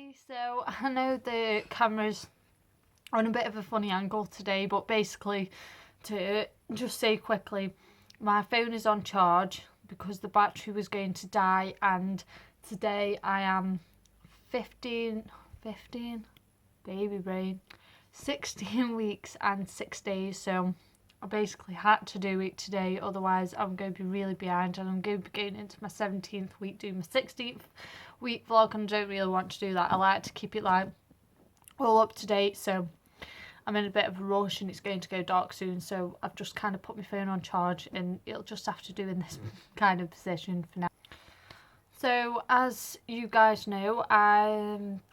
Hi, so I know the camera's on a bit of a funny angle today, but basically to just say quickly, my phone is on charge because the battery was going to die, and today I am 15, baby brain, 16 weeks and 6 days, so I basically had to do it today, otherwise I'm going to be really behind, and I'm going to be going into my 17th week doing my 16th week vlog, and I don't really want to do that. I like to keep it like all up to date, so I'm in a bit of a rush and it's going to go dark soon, so I've just kind of put my phone on charge and it'll just have to do in this kind of position for now. So as you guys know,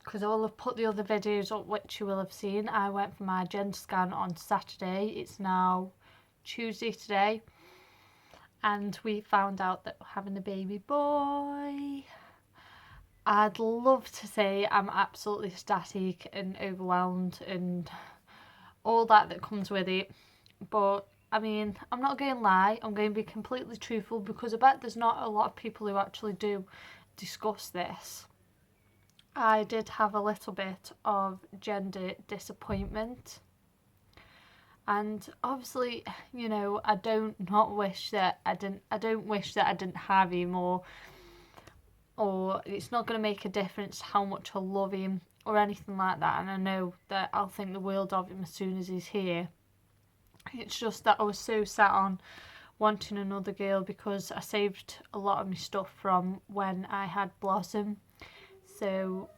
because I will have put the other videos up which you will have seen, I went for my gender scan on Saturday. It's now Tuesday today, and we found out that we're having a baby boy. I'd love to say I'm absolutely ecstatic and overwhelmed and all that comes with it, but I mean, I'm not going to lie, I'm going to be completely truthful, because I bet there's not a lot of people who actually do discuss this. I did have a little bit of gender disappointment, and obviously, you know, I don't wish that I didn't have him, or it's not going to make a difference how much I love him or anything like that, and I know that I'll think the world of him as soon as he's here. It's just that I was so set on wanting another girl because I saved a lot of my stuff from when I had Blossom. So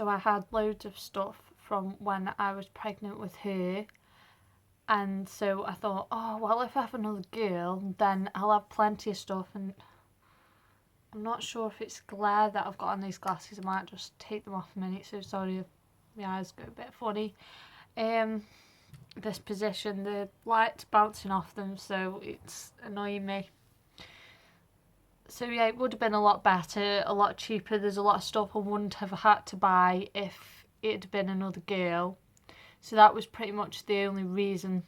I had loads of stuff from when I was pregnant with her. And so I thought, oh, well, if I have another girl, then I'll have plenty of stuff. And I'm not sure if it's glare that I've got on these glasses. I might just take them off a minute. So sorry if my eyes go a bit funny. This position, the light's bouncing off them, so it's annoying me. So yeah, it would have been a lot better, a lot cheaper. There's a lot of stuff I wouldn't have had to buy if it had been another girl. So that was pretty much the only reason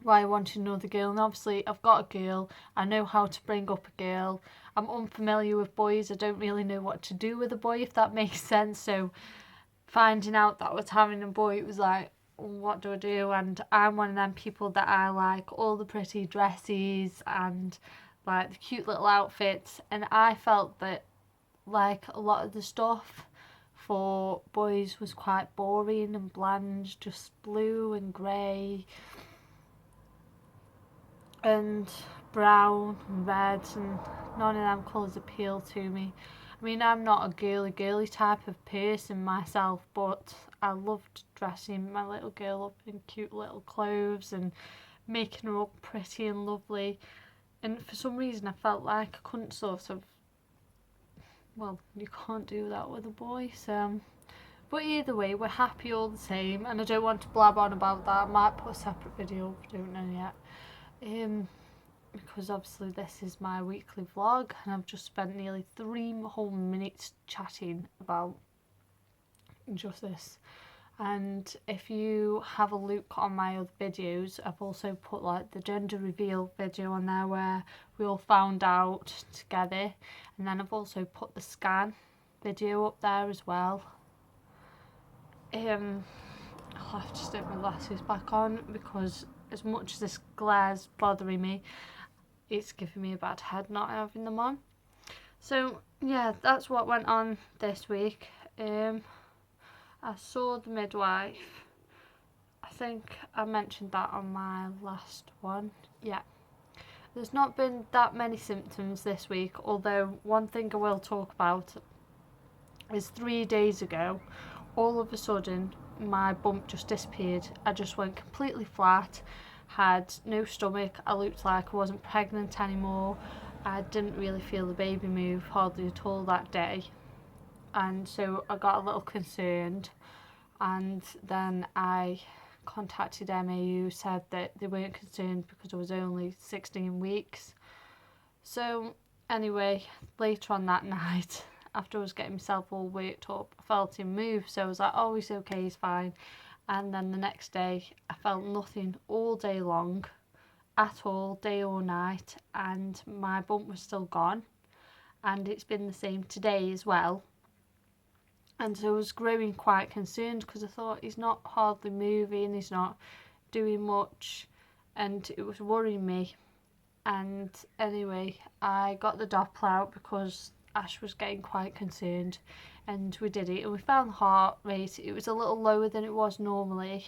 why I wanted another girl. And obviously I've got a girl, I know how to bring up a girl. I'm unfamiliar with boys, I don't really know what to do with a boy, if that makes sense. So finding out that I was having a boy, it was like, what do I do? And I'm one of them people that I like all the pretty dresses and like the cute little outfits, and I felt that like a lot of the stuff for boys was quite boring and bland, just blue and grey and brown and red, and none of them colours appeal to me. I mean, I'm not a girly type of person myself, but I loved dressing my little girl up in cute little clothes and making her up pretty and lovely. And for some reason I felt like I couldn't sort of, well, you can't do that with a boy, so. But either way, we're happy all the same, and I don't want to blab on about that. I might put a separate video up, I don't know yet. Because obviously this is my weekly vlog, and I've just spent nearly 3 whole minutes chatting about just this. And if you have a look on my other videos, I've also put like the gender reveal video on there where we all found out together, and then I've also put the scan video up there as well. I'll have to stick my glasses back on, because as much as this glare's bothering me, it's giving me a bad head not having them on. So yeah, that's what went on this week. I saw the midwife. I think I mentioned that on my last one. Yeah. There's not been that many symptoms this week, although one thing I will talk about is 3 days ago, all of a sudden my bump just disappeared. I just went completely flat, had no stomach, I looked like I wasn't pregnant anymore. I didn't really feel the baby move hardly at all that day, and so I got a little concerned, and then I contacted MAU, said that they weren't concerned because I was only 16 weeks. So anyway, later on that night, after I was getting myself all worked up, I felt him move, so I was like, oh, he's okay, he's fine. And then the next day I felt nothing all day long at all, day or night, and my bump was still gone, and it's been the same today as well. And so I was growing quite concerned because I thought he's not hardly moving, he's not doing much, and it was worrying me. And anyway, I got the Doppler out because Ash was getting quite concerned, and we did it, and we found the heart rate. It was a little lower than it was normally,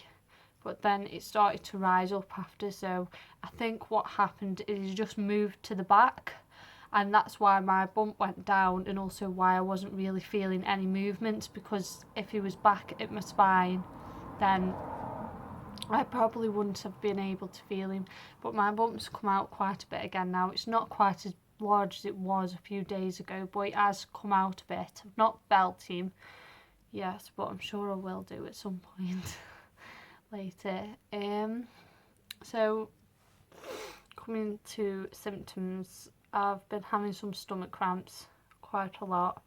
but then it started to rise up after. So I think what happened is he just moved to the back, and that's why my bump went down, and also why I wasn't really feeling any movement, because if he was back at my spine, then I probably wouldn't have been able to feel him. But my bump's come out quite a bit again now. It's not quite as large as it was a few days ago, but it has come out a bit. I've not felt him, yes, but I'm sure I will do at some point later. So coming to symptoms, I've been having some stomach cramps quite a lot.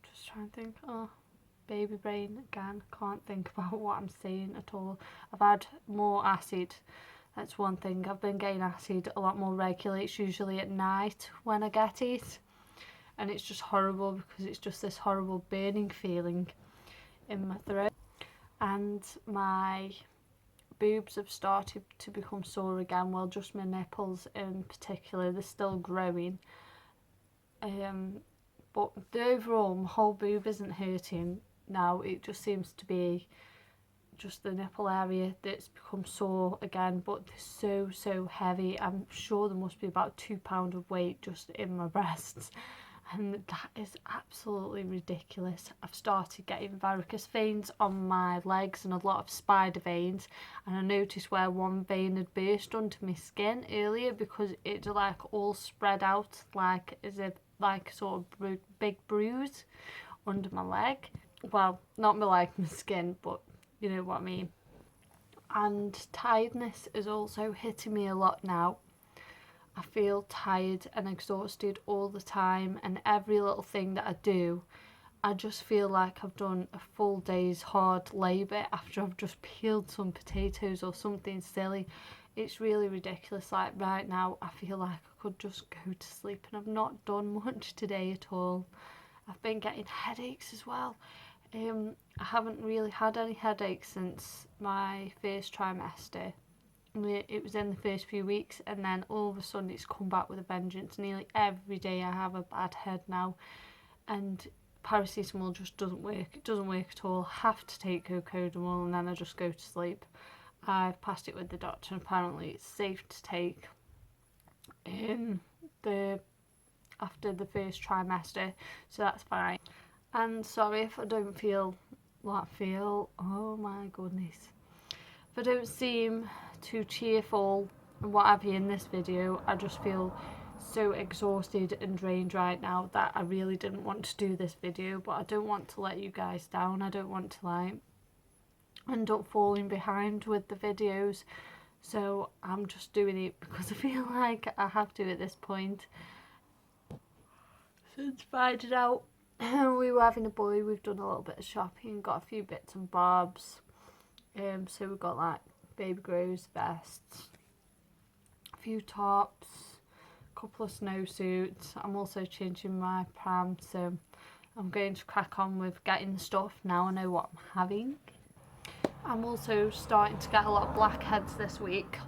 Just trying to think. Oh, baby brain again. Can't think about what I'm saying at all. I've had more acid. That's one thing. I've been getting acid a lot more regularly. It's usually at night when I get it, and it's just horrible because it's just this horrible burning feeling in my throat, and my boobs have started to become sore again. Well, just my nipples in particular, they're still growing, but the overall, my whole boob isn't hurting now. It just seems to be just the nipple area that's become sore again, but they're so heavy. I'm sure there must be about £2 of weight just in my breasts, and that is absolutely ridiculous. I've started getting varicose veins on my legs and a lot of spider veins, and I noticed where one vein had burst under my skin earlier because it's like all spread out like as if like sort of big bruise under my leg. Well, not my leg, my skin, but you know what I mean. And tiredness is also hitting me a lot now. I feel tired and exhausted all the time, and every little thing that I do, I just feel like I've done a full day's hard labour after I've just peeled some potatoes or something silly. It's really ridiculous. Like right now, I feel like I could just go to sleep, and I've not done much today at all. I've been getting headaches as well. I haven't really had any headaches since my first trimester. It was in the first few weeks, and then all of a sudden it's come back with a vengeance. Nearly every day I have a bad head now, and paracetamol just doesn't work. It doesn't work at all. I have to take cocodamol, and then I just go to sleep. I've passed it with the doctor, and apparently it's safe to take after the first trimester, so that's fine. And sorry if I don't oh my goodness, if I don't seem too cheerful and what have you in this video. I just feel so exhausted and drained right now that I really didn't want to do this video, but I don't want to let you guys down. I don't want to like end up falling behind with the videos, so I'm just doing it because I feel like I have to at this point. Since finding out we were having a boy, we've done a little bit of shopping, got a few bits and bobs. So we've got like baby grows, vests, a few tops, a couple of snowsuits. I'm also changing my pram, so I'm going to crack on with getting the stuff now I know what I'm having. I'm also starting to get a lot of blackheads this week,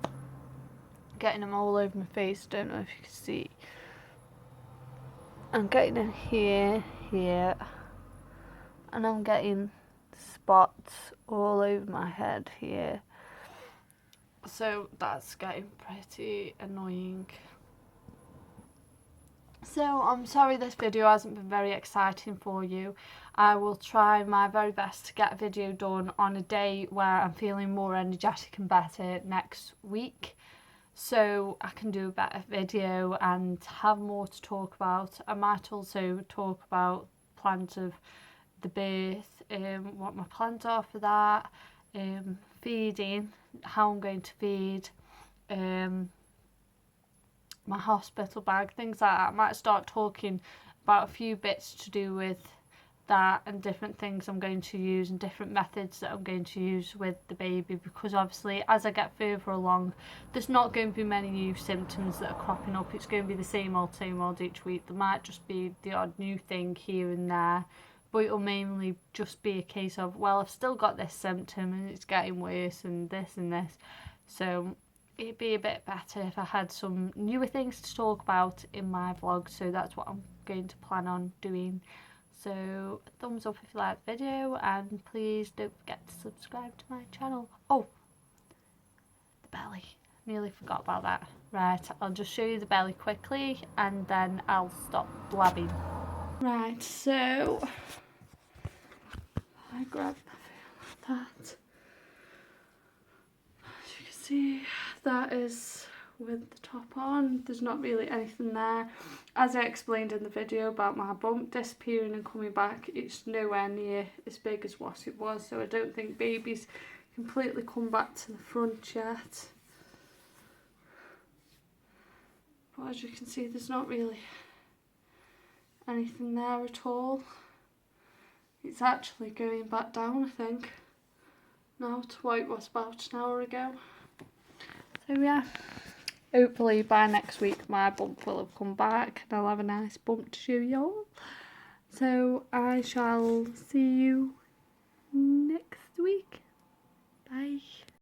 getting them all over my face. Don't know if you can see. I'm getting them here, and I'm getting spots all over my head here. So that's getting pretty annoying. So I'm sorry this video hasn't been very exciting for you. I will try my very best to get a video done on a day where I'm feeling more energetic and better next week, so I can do a better video and have more to talk about. I might also talk about plans of the birth, what my plans are for that, feeding, how I'm going to feed, my hospital bag, things like that. I might start talking about a few bits to do with that and different things I'm going to use and different methods that I'm going to use with the baby, because obviously as I get further along there's not going to be many new symptoms that are cropping up. It's going to be the same old each week. There might just be the odd new thing here and there, but it'll mainly just be a case of, well, I've still got this symptom and it's getting worse and this and this. So it'd be a bit better if I had some newer things to talk about in my vlog, so that's what I'm going to plan on doing. So thumbs up if you like the video, and please don't forget to subscribe to my channel. Oh, the belly, nearly forgot about that. Right, I'll just show you the belly quickly and then I'll stop blabbing. Right, so I grab that. As you can see, that is with the top on. There's not really anything there. As I explained in the video about my bump disappearing and coming back, it's nowhere near as big as what it was, so I don't think baby's completely come back to the front yet. But as you can see, there's not really anything there at all. It's actually going back down, I think, now to what it was about an hour ago. So yeah, hopefully by next week my bump will have come back and I'll have a nice bump to show you all. So I shall see you next week. Bye.